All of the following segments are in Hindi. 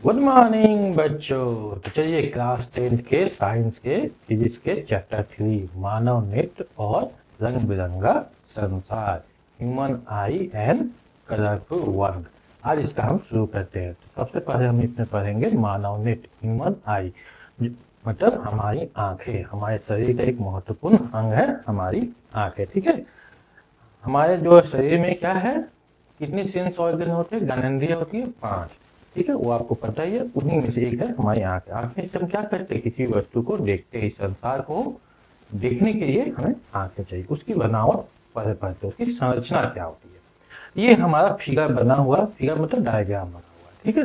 गुड मॉर्निंग बच्चों। तो चलिए क्लास 10 के साइंस के फिजिक्स के चैप्टर 3 मानव नेत्र और रंग बिरंगा संसार, human I and colourful world, आज इसका हम शुरू करते हैं। तो सबसे पहले हम इसमें पढ़ेंगे मानव नेत्र, ह्यूमन आई, मतलब हमारी आंखें। हमारे शरीर का एक महत्वपूर्ण अंग है हमारी आंखें। ठीक है, हमारे जो शरीर में क्या है, कितनी सेंस ऑर्गन होते हैं, ज्ञानेंद्रिय होती है 5। ठीक है, वो आपको पता ही है। उन्हीं में से एक है हमारी आंख। आंखें से हम क्या करते हैं, किसी वस्तु को देखते हैं। इस संसार को देखने के लिए हमें आंखें चाहिए। उसकी बनावट पढ़ते, उसकी संरचना क्या होती है। ये हमारा फिगर बना हुआ, फिगर मतलब डायग्राम बना हुआ है। ठीक है,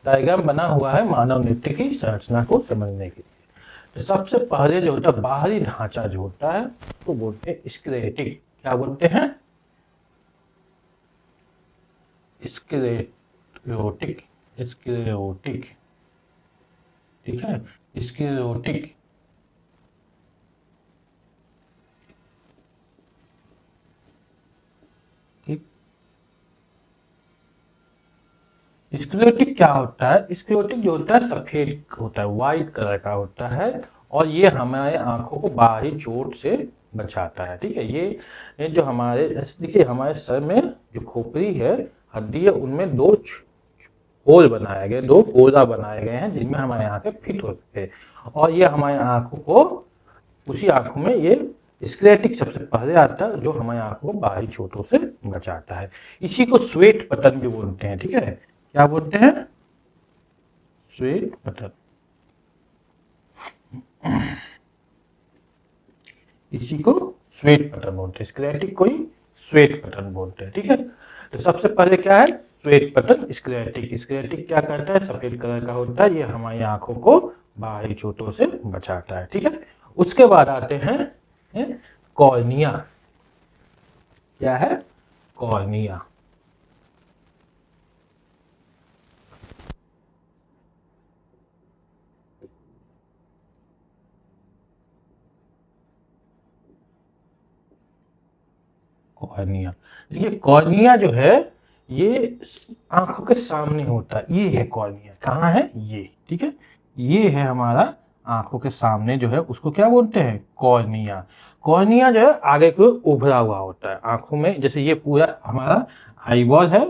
डायग्राम बना हुआ है मानव नेत्र की संरचना को समझने के लिए। तो सबसे पहले जो होता है बाहरी ढांचा जो होता है उसको बोलते हैं स्क्लेरेटिक। क्या बोलते हैं? स्क्लेरोटिक। स्क्लेरोटिक, ठीक है, स्क्लेरोटिक। ठीक, स्क्लेरोटिक क्या होता है? स्क्लेरोटिक जो होता है सफेद होता है, व्हाइट कलर का होता है, और ये हमारे आंखों को बाहरी चोट से बचाता है। ठीक है, ये जो हमारे देखिए हमारे सर में जो खोपड़ी है, हड्डी है, उनमें दो होल बनाए गए, दो गोला बनाए गए हैं जिनमें हमारे आंखें फिट हो सके। और ये हमारे आंखों को, उसी आंखों में ये स्क्लेरेटिक सबसे पहले आता है जो हमारे आंखों को बाहरी चोटों से बचाता है। इसी को स्वेट बटन भी बोलते हैं। ठीक है, क्या बोलते हैं? Sweat button. इसी को स्वेट बटन बोलते हैं, स्क्लेरेटिक को ही स्वेट बटन बोलते हैं। ठीक है, तो सबसे पहले क्या है, स्वेट बटन स्क्लेरेटिक। स्क्लेरेटिक क्या करता है, सफेद कलर का होता है, ये हमारी आंखों को बाहरी चोटों से बचाता है। ठीक है, उसके बाद आते हैं कॉर्निया। क्या है? कॉर्निया। कॉर्निया, देखिए कॉर्निया जो है ये आंखों के सामने होता है। ये है कॉर्निया, कहाँ है ये? ठीक है, ये है हमारा आंखों के सामने जो है, उसको क्या बोलते हैं? कॉर्निया। कॉर्निया जो है आगे की ओर उभरा हुआ होता है आंखों में। जैसे ये पूरा हमारा आईबॉल है,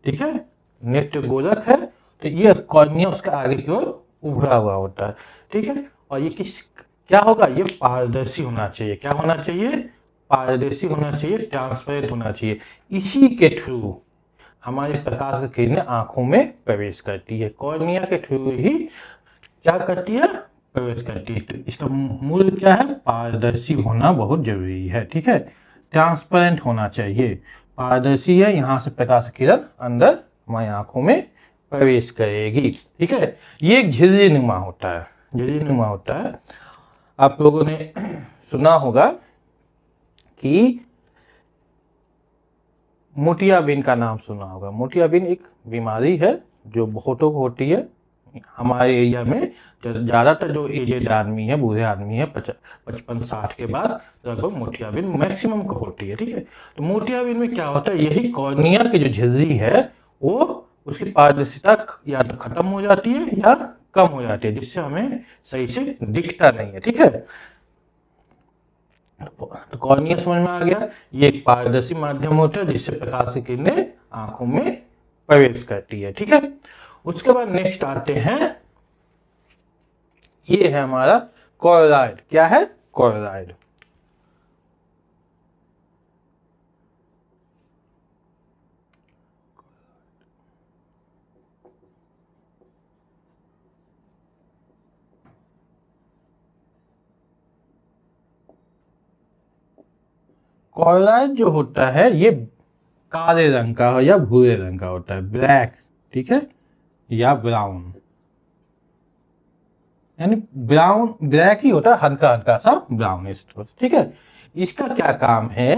ठीक है, नेत्र गोलक है, तो ये कॉर्निया उसका आगे की ओर उभरा हुआ होता है। ठीक है, और ये क्या होगा, ये पारदर्शी होना चाहिए। क्या होना चाहिए? पारदर्शी होना चाहिए, ट्रांसपेरेंट होना चाहिए। इसी के थ्रू हमारे प्रकाश की किरणें आंखों में प्रवेश करती है। कॉर्निया के थ्रू ही क्या करती है? प्रवेश करती है। तो इसका मूल क्या है? पारदर्शी होना बहुत जरूरी है। ठीक है, ट्रांसपेरेंट होना चाहिए। पारदर्शी है, यहाँ से प्रकाश की किरण अंदर हमारी आंखों में प्रवेश करेगी। ठीक है, ये एक झिल्ली नुमा होता है। झिल्ली नुमा होता है। आप लोगों ने सुना होगा कि मोतियाबिंद का नाम सुना होगा। मोतियाबिंद एक बीमारी है जो बहुतों को होती है। हमारे एरिया में ज़्यादातर जो एजेड आदमी है, बूढ़े आदमी है, 55-60 के बाद लगभग मोतियाबिंद मैक्सिमम को होती है। ठीक है, तो मोतियाबिंद में क्या होता है, यही कॉर्निया की जो झिल्ली है वो उसकी पारदर्शिता या तो खत्म हो जाती है या कम हो जाती है, जिससे हमें सही से दिखता नहीं है। ठीक है, तो कॉर्निया समझ में आ गया। ये एक पारदर्शी माध्यम होता है जिससे प्रकाश की किरणें आंखों में प्रवेश करती है। ठीक है, उसके बाद नेक्स्ट आते हैं, ये है हमारा कोरोइड। क्या है? कोरोइड। कोरोइड जो होता है ये काले रंग का या भूरे रंग का होता है, ब्लैक। ठीक है, या ब्राउन, यानी ब्राउन ब्लैक ही होता है, हल्का हल्का सा ब्राउन इस तरह से। ठीक है, इसका क्या काम है,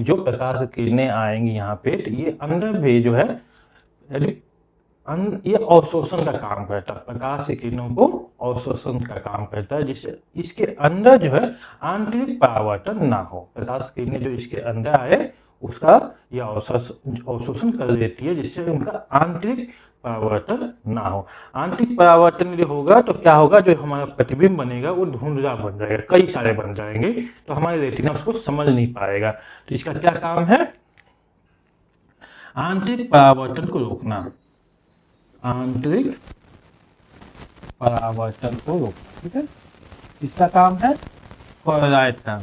जो प्रकाश किरणें आएंगी यहाँ पे, तो ये अंदर भी जो है, यानी ये अवशोषण का काम करता है। प्रकाश की किरणों को अवशोषण का काम करता है, जिससे इसके अंदर जो है आंतरिक परावर्तन ना हो। प्रकाश की किरणें जो इसके अंदर आए उसका यह अवशोषण कर देती है, जिससे उनका आंतरिक परावर्तन ना हो। आंतरिक परावर्तन यदि होगा तो क्या होगा, जो हमारा प्रतिबिंब बनेगा वो धुंधला बन जाएगा, कई सारे बन जाएंगे, तो हमारे रेटिना उसको समझ नहीं पाएगा। तो इसका क्या काम है, आंतरिक परावर्तन को रोकना, आंतरिक परावर्तन को रोकना, ठीक है। इसका काम है क्लोराइड का,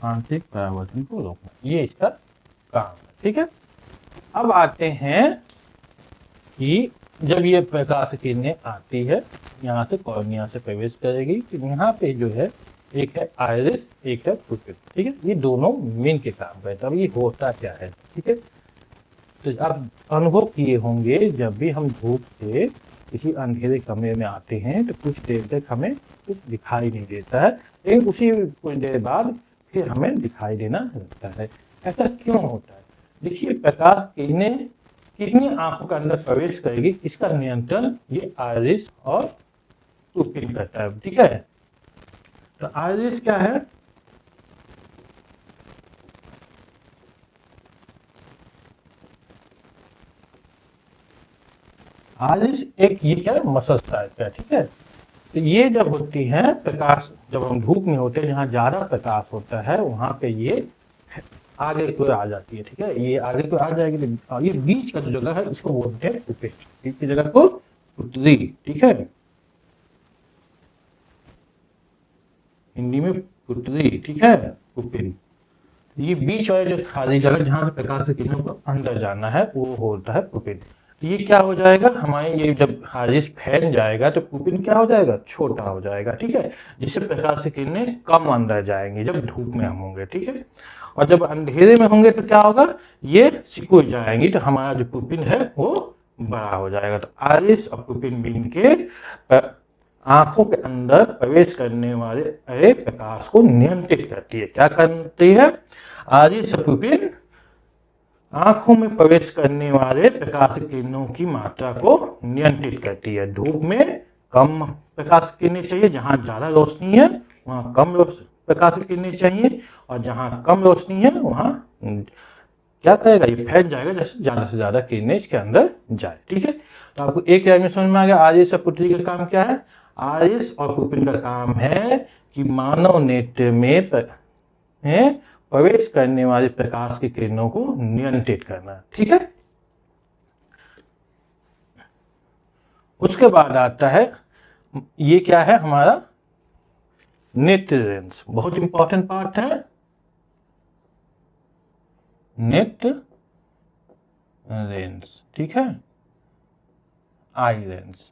आंतरिक परावर्तन को रोकना, ये इसका काम है, ठीक है। अब आते हैं कि जब ये प्रकाश किरणें आती है यहाँ से कॉर्निया से प्रवेश करेगी, तो यहाँ पे जो है एक है आइरिस, एक है पुपिल, ठीक है। ये दोनों मेन के काम करते हैं। अब ये होता क्या है, ठीक है। तो आप अनुभव किए होंगे, जब भी हम धूप से किसी अंधेरे कमरे में आते हैं तो कुछ देर तक हमें कुछ दिखाई नहीं देता है, लेकिन उसी कुछ देर बाद फिर हमें दिखाई देना लगता है। ऐसा क्यों होता है? देखिए, प्रकाश किरणें कितनी आंखों के अंदर प्रवेश करेगी, इसका नियंत्रण ये आइरिस और पुपिल करता है, ठीक है। तो आइरिस क्या है, आइरिस एक ये क्या मसल टाइप का, ठीक है। तो ये जब होती है प्रकाश, जब हम धूप में होते हैं, जहाँ ज्यादा प्रकाश होता है वहां पे ये आगे को आ जाती है, ठीक है। ये आगे को आ जाएगी, तो ये बीच का जो जगह है इसको बोलते हैं पुपिल, बीच की जगह को पुतली, ठीक है, हिंदी में पुतली, ठीक है, पुपिल। ये बीच वाले जो खाली जगह जहां से प्रकाश की किरणों को अंदर जाना है वो होता है पुपिल। तो ये क्या हो जाएगा, हमारे ये जब आइरिस फैल जाएगा तो पुपिल क्या हो जाएगा, छोटा हो जाएगा, ठीक है, जिससे प्रकाश की किरणें कम अंदर जाएंगी जब धूप में हम होंगे, ठीक है। और जब अंधेरे में होंगे तो क्या होगा, ये सिकुड़ जाएंगी, तो हमारा जो पुपिल है वो बड़ा हो जाएगा। तो आइरिस और पुपिल मिल के आंखों के अंदर प्रवेश करने वाले प्रकाश को नियंत्रित करती है। क्या करती है, आइरिस और पुपिल आंखों में प्रवेश करने वाले प्रकाश किरणों की मात्रा को नियंत्रित करती है। धूप में कम प्रकाश किरणें चाहिए, जहां ज्यादा रोशनी है वहां कम प्रकाश किरणें चाहिए, और जहां कम रोशनी है वहां क्या करेगा, ये फैल जाएगा, जैसे ज्यादा से ज्यादा किरणें इसके अंदर जाए, ठीक है। तो आपको एक लाइन में समझ में आ गया आइरिस और पुतली का काम क्या है। आइरिस और पुपिल का काम है कि मानव नेत्र में प्रवेश करने वाले प्रकाश की किरणों को नियंत्रित करना, ठीक है। उसके बाद आता है, ये क्या है हमारा नेत्र लेंस, बहुत इंपॉर्टेंट पार्ट है नेत्र लेंस, ठीक है, आई लेंस।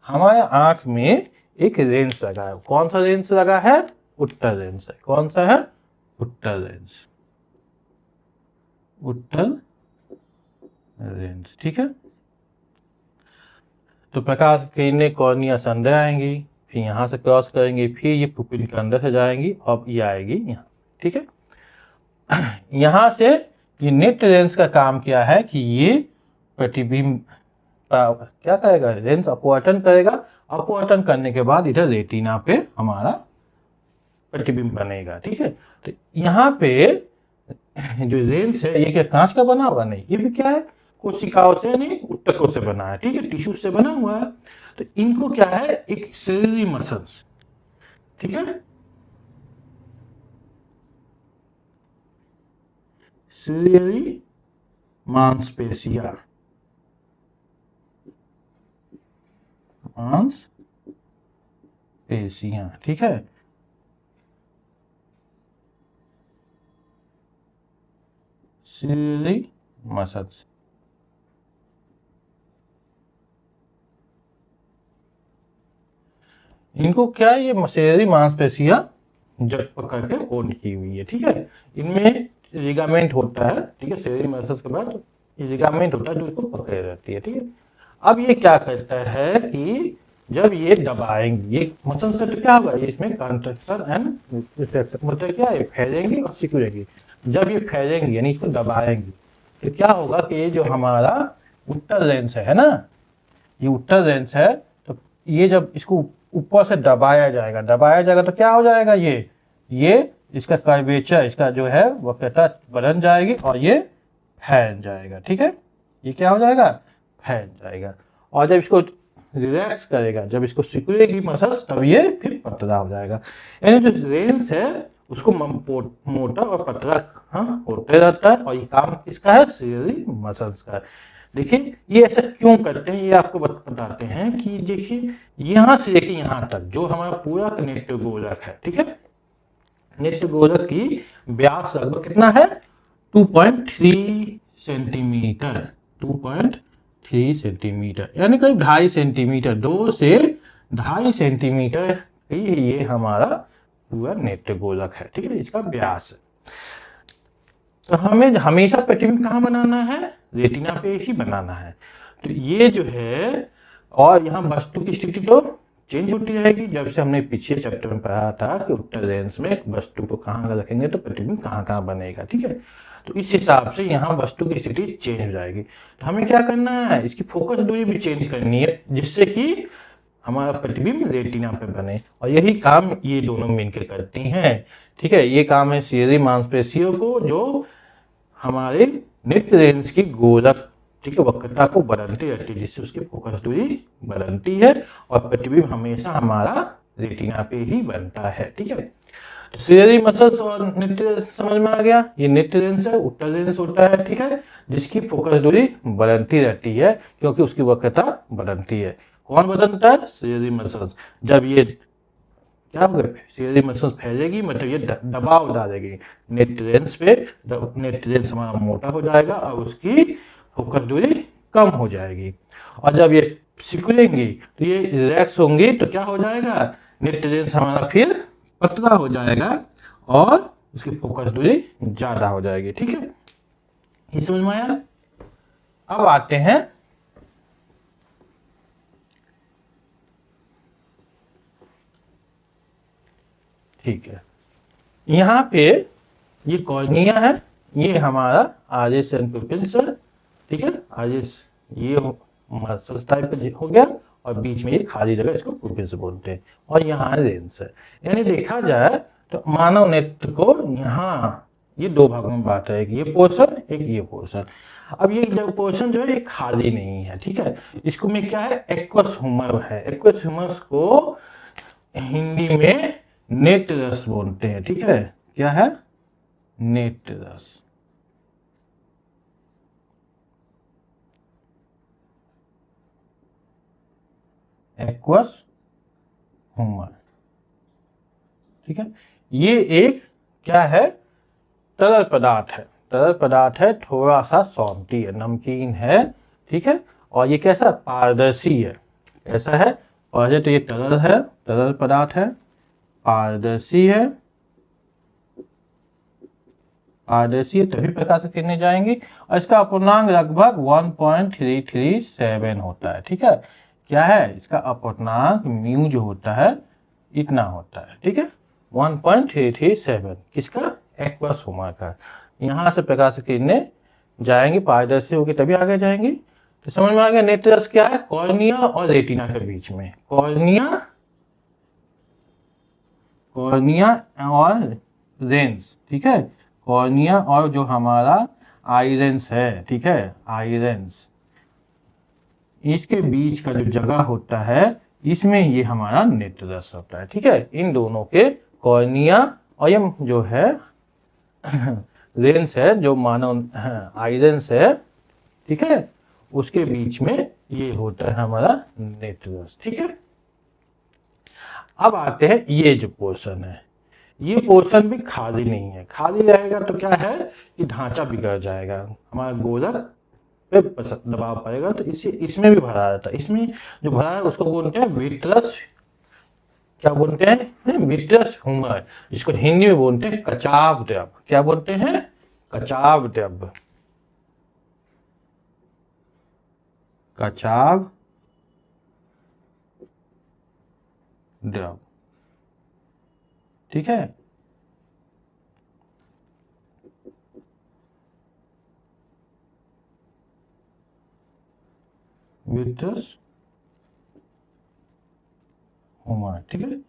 हमारे आंख में एक लेंस लगा है, कौन सा लेंस लगा है, उत्तल लेंस है। कौन सा है, उत्तल लेंस, उत्तल लेंस, ठीक है। तो प्रकाश किरणें कॉर्निया से अंदर आएंगी, फिर यहाँ से क्रॉस करेंगी, फिर ये पुपिल के अंदर से जाएंगी और ये आएगी यहाँ, ठीक है। यहाँ से ये नेत्र लेंस का काम क्या है कि ये प्रतिबिंब क्या करेगा, लेंस अपवर्तन करेगा, अपवर्तन करने के बाद इधर रेटिना पे हमारा प्रतिबिंब बनेगा, ठीक है। तो यहाँ पे जो लेंस है ये क्या कांच का बना हुआ, नहीं, ये भी क्या है, कोशिकाओं से नहीं ऊतकों से बना है, ठीक है, टिश्यू से बना हुआ है। तो इनको क्या है, एक सिलियरी मसल्स, ठीक है, सिलियरी मांसपेशियां, मांसपेशियां, ठीक है, सिलियरी मसल्स। इनको क्या, ये मसेरी मांसपेशियां जट पकड़ के होल्ड की हुई है, ठीक है। इनमें लिगामेंट होता है, ठीक है, सेरी मसल्स के बाद लिगामेंट होता है जो इसको पकड़े रहती है, ठीक है। अब ये क्या करता है कि जब ये दबाएंगे, ये मसल से तो क्या होगा, इसमें कंट्रैक्शन एंड रिफ्लेक्शन, मतलब क्या है, फैलेंगी और सिकुड़ेंगी। जब ये फैलेंगी यानी इसको दबाएंगी तो क्या होगा कि ये जो हमारा उत्तल लेंस है ना, ये उत्तल लेंस है, तो ये जब इसको ऊपर से दबाया जाएगा, दबाया जाएगा तो क्या हो जाएगा, ये इसका कर्वेचर, इसका जो है वक्रता बदल जाएगी और ये फैल जाएगा। ठीक है, ये क्या हो जाएगा, फैल जाएगा। और जब इसको रिलैक्स करेगा, जब इसको सिकुड़ेगी मसल्स, तब ये फिर पतला हो जाएगा। यानी जो रेंस है उसको मोटा और पतला होते रहता है, और ये काम किसका है, सीलियरी मसल्स का। देखिए ये ऐसा क्यों करते हैं, ये आपको बताते हैं कि देखिए यहाँ से लेके यहाँ तक जो हमारा पूरा नेत्र गोलक है, ठीक है, नेत्र गोलक की व्यास लगभग कितना है, 2.3 सेंटीमीटर, 2.3 सेंटीमीटर, यानी करीब 2.5 सेंटीमीटर, 2 से 2.5 सेंटीमीटर ये हमारा पूरा नेत्र गोलक है। ठीक है, इसका व्यास है। तो हमें हमेशा प्रतिबिंब कहाँ बनाना है, रेटिना पे ही बनाना है। तो ये जो है, और यहाँ वस्तु की स्थिति तो चेंज होती रहेगी। जब से हमने पिछले चैप्टर में पढ़ा था कि उत्तर लेंस में वस्तु को कहाँ रखेंगे तो प्रतिबिंब कहाँ कहाँ बनेगा। ठीक है, तो इस हिसाब से यहाँ वस्तु की स्थिति चेंज हो जाएगी। तो हमें क्या करना है, इसकी फोकस दूरी भी चेंज करनी है, जिससे कि हमारा प्रतिबिंब रेटिना पे बने। और यही काम ये दोनों मिलकर करती हैं। ठीक है, ये काम है सीधी मांसपेशियों को, जो हमारे नेत्र लेंस की गोलक, ठीक है, वक्रता को बदलती रहती है, जिससे उसकी फोकस दूरी बदलती है और प्रतिबिंब हमेशा हमारा रेटिना पे ही बनता है। ठीक है, सीलियरी मसल्स और नेत्र समझ में आ गया। ये नेत्र लेंस है, उत्तर लेंस होता है, ठीक है, जिसकी फोकस दूरी बदलती रहती है क्योंकि उसकी वक्रता बदलती है। कौन बदलता है, सीलियरी मसल्स। जब ये क्या होगा, सीलियरी मसल्स फैलेगी, मतलब ये दबाव डालेगी नेत्र लेंस पे, नेत्र लेंस हमारा मोटा हो जाएगा और उसकी फोकस दूरी कम हो जाएगी। और जब ये सिकुड़ेंगी तो ये रिलैक्स होंगी, तो क्या हो जाएगा, नेत्र लेंस हमारा फिर पतला हो जाएगा और उसकी फोकस दूरी ज्यादा हो जाएगी। ठीक है, ये समझ में आया। अब आते हैं ठीक है, यहाँ पे ये कॉर्निया है, ये हमारा आरिस एंड पिपिल्स है। ठीक है, आरिस ये मसल्स टाइप का हो गया और बीच में ये खाली जगह, इसको पिपिल्स बोलते हैं, और यहाँ लेंस है। यानी देखा जाए तो मानव नेत्र को यहाँ ये दो भागों में बांटा है, एक ये पोर्शन, एक ये पोर्शन। अब ये जो पोर्शन जो है ये खाली नहीं है। ठीक है, इसको में क्या है, एक्वस ह्यूमर है। एक्वस ह्यूमर को हिंदी में नेत्र रस बोलते हैं। ठीक है, क्या है, नेत्र रस। एक्वस ह्यूमर, ठीक है, ये एक क्या है, तरल पदार्थ है। तरल पदार्थ है, थोड़ा सा सॉल्टी है, नमकीन है। ठीक है, और ये कैसा, पारदर्शी है। ऐसा है, और तो ये तरल है, तरल पदार्थ है, पारदर्शी है, पारदर्शी है, तभी प्रकाश की किरणें जाएंगी। और इसका अपूर्णांक लगभग 1.337 होता है। ठीक है, क्या है, इसका अपूर्णांक म्यू जो होता है इतना होता है। ठीक है, 1.337 किसका, एक्वस ह्यूमर का। यहाँ से प्रकाश की किरणें जाएंगी, पारदर्शी होगी तभी आगे जाएंगी। तो समझ में आ गया, नेत्र रस क्या है, कॉर्निया और रेटिना के बीच में, कॉर्निया और लेंस। ठीक है, कॉर्निया और जो हमारा आई लेंस है, ठीक है, आई लेंस, इसके बीच का जो जगह होता है, इसमें ये हमारा नेत्र रस होता है। ठीक है, इन दोनों के, कॉर्निया और ये जो है लेंस है, जो मानव आई लेंस है, ठीक है, उसके बीच में ये होता है हमारा नेत्र रस। ठीक है, अब आते हैं ये जो पोर्शन है, ये पोर्शन भी खाली नहीं है। खाली रहेगा तो क्या है कि ढांचा बिगड़ जाएगा, हमारा गोलक पे दबाव पड़ेगा, तो इसे इसमें भी भरा रहता है। इसमें जो भरा है उसको बोलते हैं विट्रस, क्या बोलते हैं, विट्रस ह्यूमर, जिसको हिंदी में बोलते हैं कचाव द्रव। क्या बोलते हैं, कचाव द्रव, कचाव द्रव। ठीक है, विट्रस ह्यूमर, ठीक है।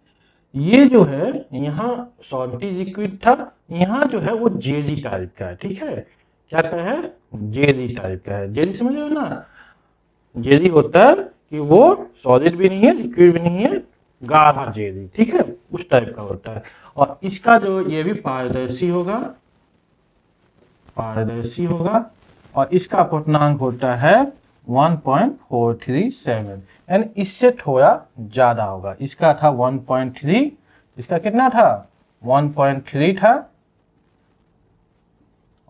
ये जो है यहाँ सॉल्टी लिक्विड था, यहाँ जो है वो जेली टाइप का है, ठीक है। क्या का है? जेली टाइप का है। जेली समझ रहे हो ना? जेली होता है कि वो सॉलिड भी नहीं है, लिक्विड भी नहीं है, गाढ़ा जेली, ठीक है, उस टाइप का होता है। और इसका जो ये भी पारदर्शी होगा, पारदर्शी होगा, और इसका अपवर्तनांक होता है 1.437, यानी इससे थोड़ा ज्यादा होगा। इसका था 1.3, इसका कितना था? 1.3 था,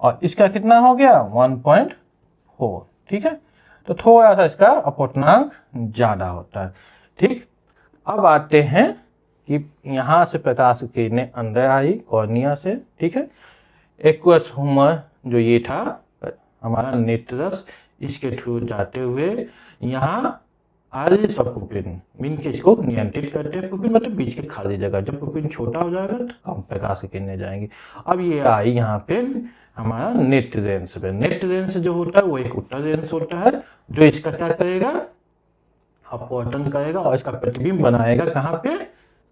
और इसका कितना हो गया? 1.4, ठीक है। तो थोड़ा सा इसका अपवर्तनांक ज्यादा होता है, ठीक। अब आते हैं कि यहाँ से प्रकाश की किरणें अंदर आई कॉर्निया से, ठीक है। एक्वस ह्यूमर जो ये था हमारा नेत्ररस, इसके थ्रू जाते हुए यहाँ आइरिस ऑफ पुपिन, मीन के इसको नियंत्रित करते हैं। पुपिन मतलब बीच के खाली जगह, जब पुपिन छोटा हो जाएगा तो कम प्रकाश की किरणें जाएंगी। अब ये आई यहाँ पे हमारा नेत्र लेंस पे। नेत्र लेंस जो होता है वो एक उत्तर लेंस होता है, जो इसका क्या करेगा? अपवर्तन करेगा और इसका प्रतिबिंब बनाएगा कहाँ पे?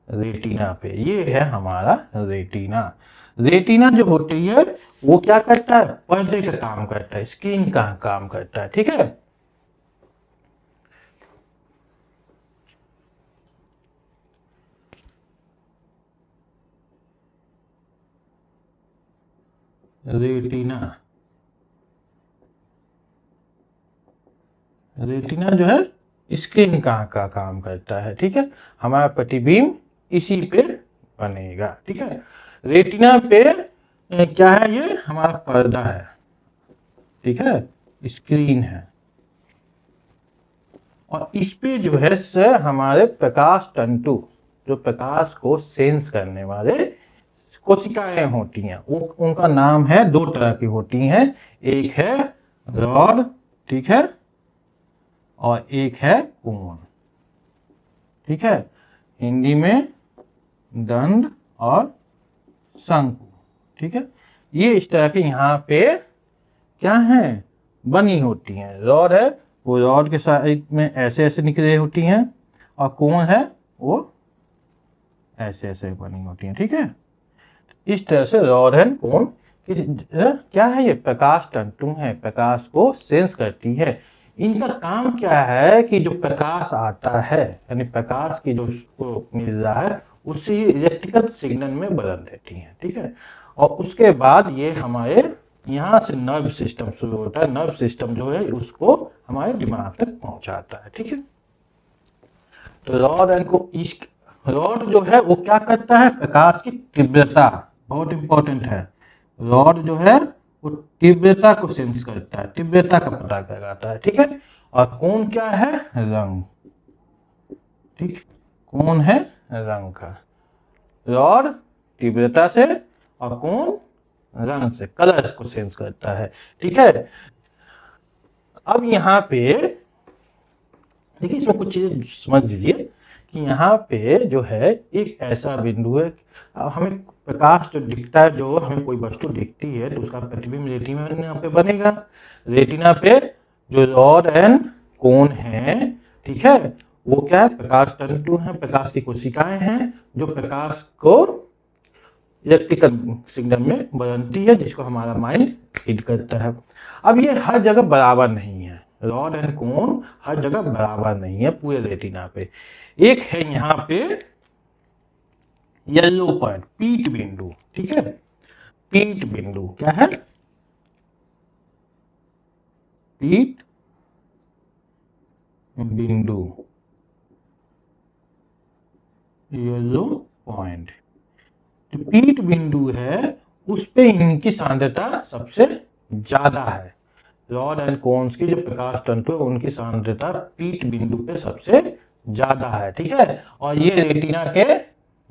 रेटिना पे। ये है हमारा रेटिना। रेटिना जो होती है वो क्या करता है? पर्दे का काम करता है, स्क्रीन का काम करता है, ठीक है। रेटिना, रेटिना जो है स्क्रीन का काम करता है, ठीक है। हमारा प्रतिबिंब इसी पे बनेगा, ठीक है। रेटिना पे क्या है? ये हमारा पर्दा है, ठीक है, स्क्रीन है, और इस पे जो है हमारे प्रकाश तंतु, जो प्रकाश को सेंस करने वाले कोशिकाएं होती हैं, वो उनका नाम है, दो तरह की होती हैं। एक है रॉड, ठीक है, और एक है कोन, ठीक है। हिंदी में दंड और शंकु, ठीक है। ये इस तरह के यहाँ पे क्या है? बनी होती हैं। रॉड है, वो रॉड के साइड में ऐसे ऐसे निकले होती हैं, और कोन है वो ऐसे ऐसे बनी होती हैं, ठीक है। इस तरह से रॉड एंड कोन क्या है? ये प्रकाश तंतु है, प्रकाश को सेंस करती है। इनका काम क्या है कि जो प्रकाश आता है, यानी प्रकाश की जो उसको मिल रहा है, उसी इलेक्ट्रिकल सिग्नल में बदल देती है, ठीक है। और उसके बाद ये हमारे यहाँ से नर्व सिस्टम शुरू होता है। नर्व सिस्टम जो है उसको हमारे दिमाग तक पहुंचाता है, ठीक है। तो रॉड एंड को रॉड जो है वो क्या करता है? प्रकाश की तीव्रता, बहुत इंपॉर्टेंट है। रॉड जो है वो तीव्रता को सेंस करता है, तीव्रता का पता लगाता है, ठीक है। और कोन क्या है? रंग, ठीक, कोन है रंग का। रॉड तीव्रता से और कोन रंग से, कलर को सेंस करता है, ठीक है। अब यहाँ पे देखिए, इसमें कुछ चीजें समझ लीजिए कि यहाँ पे जो है एक ऐसा बिंदु है, हमें प्रकाश जो दिखता है, जो हमें कोई वस्तु दिखती है तो उसका प्रतिबिंब रेटिना पे बनेगा। रेटिना पे जो रॉड एंड कोन है, ठीक है, वो क्या है? प्रकाश तंतु है, प्रकाश की कोशिकाएं हैं जो प्रकाश को इलेक्ट्रिकल सिग्नल में बदलती है, जिसको हमारा माइंड रीड करता है। अब ये हर जगह बराबर नहीं है, रॉड एंड कोन हर जगह बराबर नहीं है पूरे रेटिना पे। एक है यहाँ पे येलो पॉइंट, पीट बिंदु, ठीक है। पीट बिंदु क्या है? पीट बिंदु, येलो पॉइंट। जो पीट बिंदु है उस पे इनकी सांद्रता सबसे ज्यादा है। रॉड एंड कोन्स की जो प्रकाश तंतु है उनकी सांद्रता पीट बिंदु पे सबसे ज्यादा है, ठीक है। और ये रेटिना के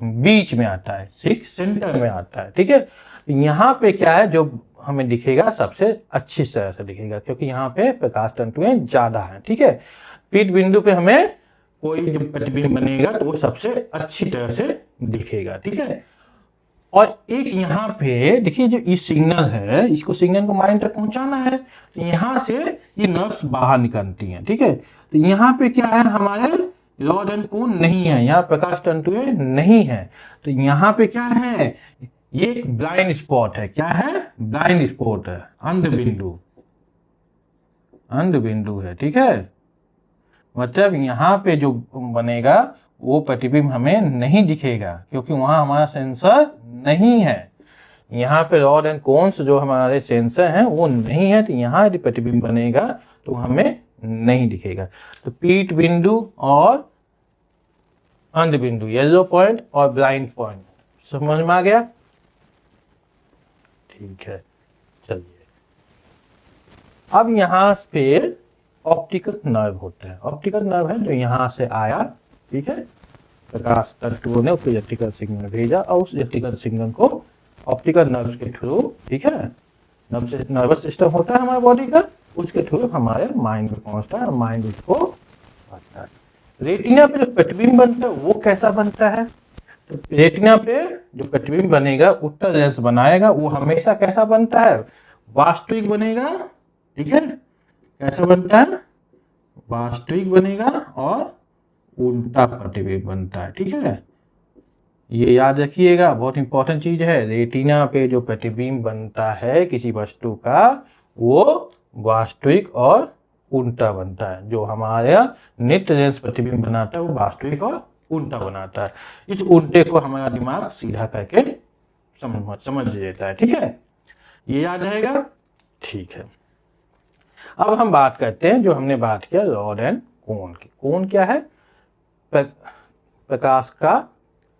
बीच में आता है, सेंटर में आता है, ठीक है। यहाँ पे क्या है जो हमें दिखेगा सबसे अच्छी तरह से दिखेगा, क्योंकि यहाँ पे प्रकाश तंतुएं ज्यादा हैं, ठीक है। पीट बिंदु पे हमें कोई जब प्रतिबिंब बनेगा तो वो सबसे अच्छी तरह से दिखेगा, ठीक है। और एक यहाँ पे देखिए, जो ये सिग्नल है, इसको सिग्नल को माइंड तक पहुंचाना है, तो यहाँ से ये नर्व्स बाहर निकलती हैं, ठीक है। तो यहाँ पे क्या है? हमारे रॉड एंड कोन नहीं है, यहाँ प्रकाश तंतुएं नहीं है। तो यहाँ पे क्या है, ये एक ब्लाइंड स्पॉट है। क्या है, ब्लाइंड स्पॉट है, अंध बिंदु, अंध बिंदु है, ठीक है। मतलब यहाँ पे जो बनेगा वो प्रतिबिंब हमें नहीं दिखेगा, क्योंकि वहाँ हमारा सेंसर नहीं है। यहाँ पे रॉड एंड कोन्स जो हमारे सेंसर हैं वो नहीं है, तो यहाँ यदि प्रतिबिंब बनेगा तो हमें नहीं दिखेगा। तो पीठ बिंदु और अंध बिंदु, येलो पॉइंट और ब्लाइंड पॉइंट, समझ में आ गया? ठीक है, चलिए अब यहाँ पे ऑप्टिकल नर्व होता है। ऑप्टिकल नर्व है जो यहाँ से आया, ठीक है, प्रकाश तत्वों ने उसको इलेक्ट्रिकल सिग्नल भेजा और उस इलेक्ट्रिकल सिग्नल को ऑप्टिकल नर्व्स के थ्रू, ठीक है, नर्वस सिस्टम होता है हमारे बॉडी का, उसके थ्रू हमारे माइंड में पहुंचता है और माइंड उसको पढ़ता है। रेटिना पे जो प्रतिबिंब बनता है वो कैसा बनता है? तो रेटिना पे जो प्रतिबिंब बनेगा, उत्तर लेंस बनाएगा, वो हमेशा कैसा बनता है, वास्तविक बनेगा, ठीक है। कैसा बनता है, वास्तविक बनेगा और उल्टा प्रतिबिंब बनता है, ठीक है। ये याद रखिएगा, बहुत इंपॉर्टेंट चीज है। रेटिना पे जो प्रतिबिंब बनता है किसी वस्तु का, वो वास्तविक और उल्टा बनता है। जो हमारा नेट लेंस प्रतिबिंब बनाता है वो वास्तविक और उल्टा बनाता है। इस उल्टे को हमारा दिमाग सीधा करके समझ लेता है, ठीक है। ये याद रहेगा, ठीक है। अब हम बात करते हैं, जो हमने बात किया रॉड एंड कोन की। कोन क्या है, प्रकाश का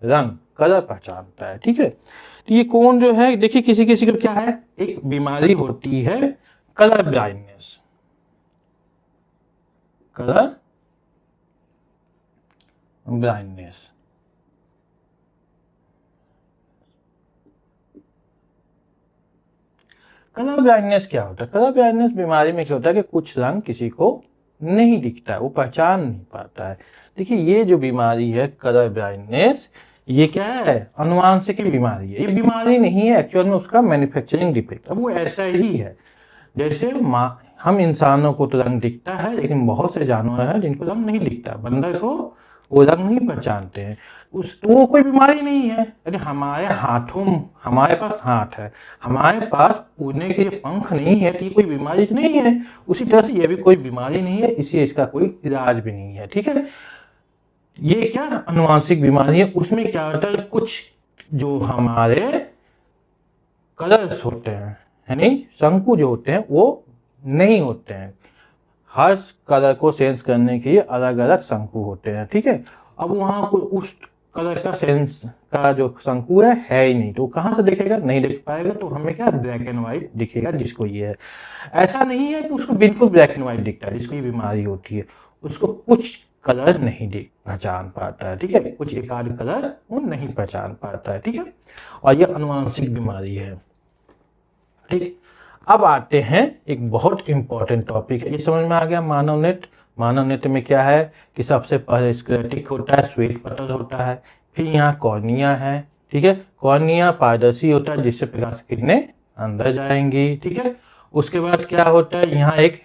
रंग, कलर पहचानता है, ठीक है। तो ये कोन जो है, देखिए किसी किसी को क्या है, एक बीमारी होती है colour blindness, colour blindness. Colour blindness क्या होता है? कलर ब्लाइंडनेस बीमारी में क्या होता है कि कुछ रंग किसी को नहीं दिखता है, वो पहचान नहीं पाता है। देखिए ये जो बीमारी है कलर ब्लाइंडनेस, ये क्या है, अनुवांशिक बीमारी है। ये बीमारी नहीं है, एक्चुअल में उसका मैन्युफैक्चरिंग डिफेक्ट है, वो ऐसा ही है। जैसे हम इंसानों को तो रंग दिखता है, लेकिन बहुत से जानवर हैं जिनको रंग नहीं दिखता। बंदर को वो रंग नहीं पहचानते हैं, तो वो कोई बीमारी नहीं है। अरे हमारे हाथों, हमारे पास हाथ है, हमारे पास उड़ने के लिए पंख नहीं है, तो ये कोई बीमारी नहीं है। उसी तरह से ये भी कोई बीमारी नहीं है, इसलिए इसका कोई इलाज भी नहीं है, ठीक है। ये क्या अनुवांशिक बीमारी है। उसमें क्या होता है, कुछ जो हमारे कलर्स होते हैं, यानी शंकु जो होते हैं, वो नहीं होते हैं। हर कलर को सेंस करने के लिए अलग अलग शंकु होते हैं, ठीक है। अब वहाँ कोई उस कलर का सेंस का जो शंकु है ही नहीं, तो कहाँ से दिखेगा, नहीं देख पाएगा। तो हमें क्या, ब्लैक एंड व्हाइट दिखेगा जिसको ये है। ऐसा नहीं है कि उसको बिल्कुल ब्लैक एंड व्हाइट दिखता है, जिसको ये बीमारी होती है, उसको कुछ कलर नहीं पहचान पाता है, ठीक है। कुछ एक आध कलर वो नहीं पहचान पाता है, ठीक है। और ये अनुवांशिक बीमारी है, ठीक। अब आते हैं, एक बहुत इंपॉर्टेंट टॉपिक है, ये समझ में आ गया, मानव नेत्र। मानव नेत्र में क्या है कि सबसे पहले स्क्लेरोटिक होता है, श्वेत पटल होता है, फिर यहाँ कॉर्निया है, ठीक है। कॉर्निया पारदर्शी होता है जिससे प्रकाश की किरणें अंदर जाएंगी, ठीक है। उसके बाद क्या होता है, यहाँ एक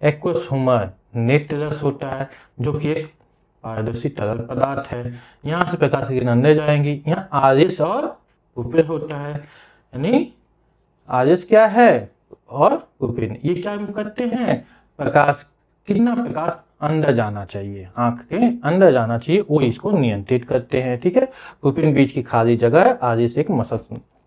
एक्वस ह्यूमर नेत्र रस होता है, जो कि एक पारदर्शी तरल पदार्थ है। यहाँ से प्रकाश की किरणें अंदर जाएंगी। यहाँ आरिस और पुपिल होता है, यानी आरिस क्या है और पुपिल, ये क्या करते हैं, प्रकाश, कितना प्रकाश अंदर जाना चाहिए, आंख के अंदर जाना चाहिए, वो इसको नियंत्रित करते हैं, ठीक है। पुपिल बीच की खाली जगह है, आरिस एक मसल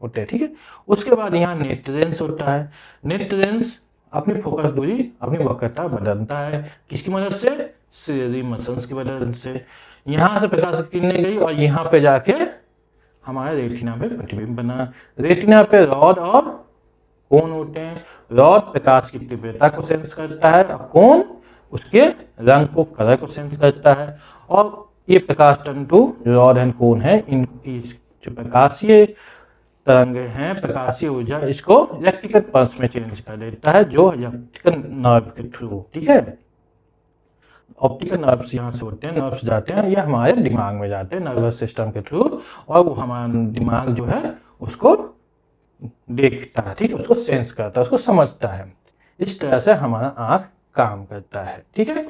होते हैं, ठीक है। उसके बाद यहाँ नेत्र लेंस होता है। नेत्र लेंस अपनी फोकस दूरी, अपनी वक्रता बदलता है, किसकी मदद से, सीधी मसल्स की मदद से। यहाँ से प्रकाश की किरणें गई और यहाँ पे जाके हमारे रेटिना पे प्रतिबिंब बना। रेटिना पे रॉड और कोन होते हैं। रॉड प्रकाश की तीव्रता को सेंस करता है और कोन उसके रंग को, कलर को सेंस करता है। और ये प्रकाश तंतु रॉड एंड कोन है, इनकी जो प्रकाशीय तरंग हैं, प्रकाशीय ऊर्जा, इसको इलेक्ट्रिकल पल्स में चेंज कर देता है, जो इलेक्ट्रिकल नर्व के थ्रू, ठीक है। ऑप्टिकल नर्व्स यहाँ से होते हैं, नर्व्स जाते हैं, ये हमारे दिमाग में जाते हैं नर्वस सिस्टम के थ्रू, और वो हमारा दिमाग जो है उसको देखता है, ठीक है, उसको सेंस करता है, उसको समझता है। इस तरह से हमारा आँख काम करता है, ठीक है।